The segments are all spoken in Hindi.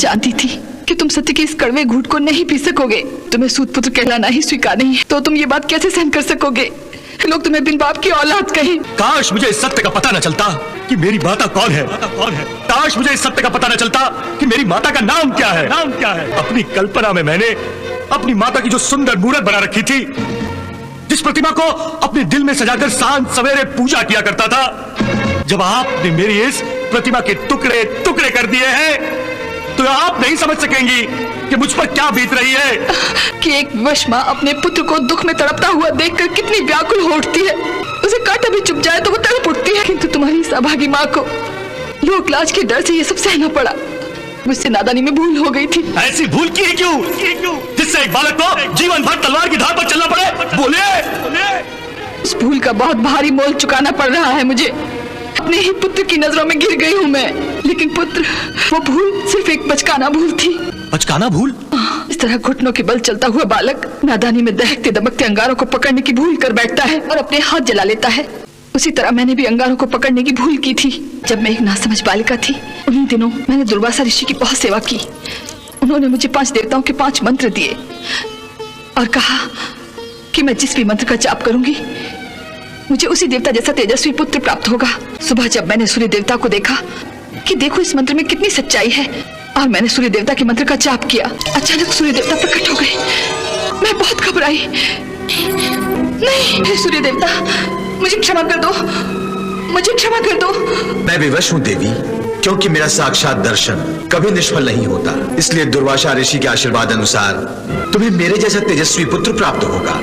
जानती थी कि तुम सत्य के इस कड़वे घूंट को नहीं पी सकोगे। तुम्हें सूत पुत्र कहलाना ही स्वीकार नहीं है तो तुम ये बात कैसे सहन कर सकोगे? लोग तुम्हें बिन बाप की औलाद कहें। काश मुझे इस सत्य का पता न चलता कि मेरी माता कौन है। काश मुझे इस सत्य का पता न चलता कि मेरी माता का नाम क्या है। अपनी कल्पना में मैंने अपनी माता की जो सुंदर मूर्त बना रखी थी, जिस प्रतिमा को अपने दिल में सजाकर सांझ सवेरे पूजा किया करता था, जब आपने मेरी इस प्रतिमा के टुकड़े टुकड़े कर दिए हैं तो आप नहीं समझ सकेंगी कि मुझ पर क्या बीत रही है। कि एक विवश माँ अपने पुत्र को दुख में तड़पता हुआ देखकर कितनी व्याकुल हो उठती है। उसे कांटा भी चुभ जाए तो वो तड़प उठती है। किंतु तुम्हारी इस अभागी माँ को लोक लाज के डर से ये सब सहना पड़ा। मुझसे नादानी में भूल हो गई थी। ऐसी भूल की है क्यों जिससे एक बालक को जीवन भर तलवार की धार पर चलना पड़े? बोले। उस भूल का बहुत भारी मोल चुकाना पड़ रहा है मुझे। अपने ही पुत्र की नजरों में गिर गई हूँ मैं। लेकिन पुत्र, वो भूल सिर्फ एक बचकाना भूल थी। बचकाना भूल? इस तरह घुटनों के बल चलता हुआ बालक नादानी में दहकते दबकते अंगारों को पकड़ने की भूल कर बैठता है और अपने हाथ जला लेता है। उसी तरह मैंने भी अंगारों को पकड़ने की भूल की थी जब मैं एक नासमझ बालिका थी। उन्हीं दिनों मैंने दुर्वासा ऋषि की बहुत सेवा की। उन्होंने मुझे 5 देवताओं के 5 मंत्र दिए और कहा कि मैं जिस भी मंत्र का जाप करूंगी मुझे उसी देवता जैसा तेजस्वी पुत्र प्राप्त होगा। सुबह जब मैंने सूर्य देवता को देखा कि देखो इस मंत्र में कितनी सच्चाई है, और मैंने सूर्य देवता के मंत्र का जाप किया, अचानक सूर्य देवता प्रकट हो गए। मैं बहुत घबराई। नहीं, सूर्य देवता, मुझे क्षमा कर दो, मुझे क्षमा कर दो। मैं विवश हूँ देवी, क्योंकि मेरा साक्षात दर्शन कभी निष्फल नहीं होता। इसलिए दुर्वासा ऋषि के आशीर्वाद अनुसार तुम्हें मेरे जैसा तेजस्वी पुत्र प्राप्त होगा,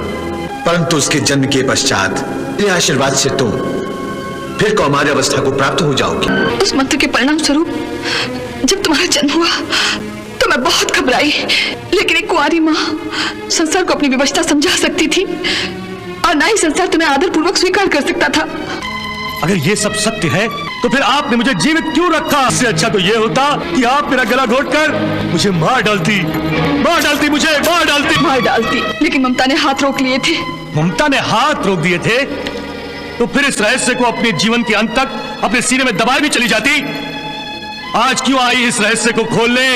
परंतु उसके जन्म के पश्चात मेरे आशीर्वाद से तुम फिर कौमार्य अवस्था को प्राप्त हो जाओगी। उस मंत्र के परिणाम स्वरूप जब तुम्हारा जन्म हुआ तो मैं बहुत घबराई, लेकिन एक कुंवारी माँ संसार को अपनी विवशता समझा सकती थी और ना ही संसार तुम्हें आदर पूर्वक स्वीकार कर सकता था। अगर ये सब सत्य है तो फिर आपने मुझे जीवित क्यों रखा? इससे अच्छा तो ये होता कि आप मेरा गला घोटकर मुझे मार डालती, लेकिन ममता ने हाथ रोक लिए थे। ममता ने हाथ रोक दिए थे तो फिर इस रहस्य को अपने जीवन के अंत तक अपने सीने में दबाए भी चली जाती। आज क्यों आई इस रहस्य को खोलने?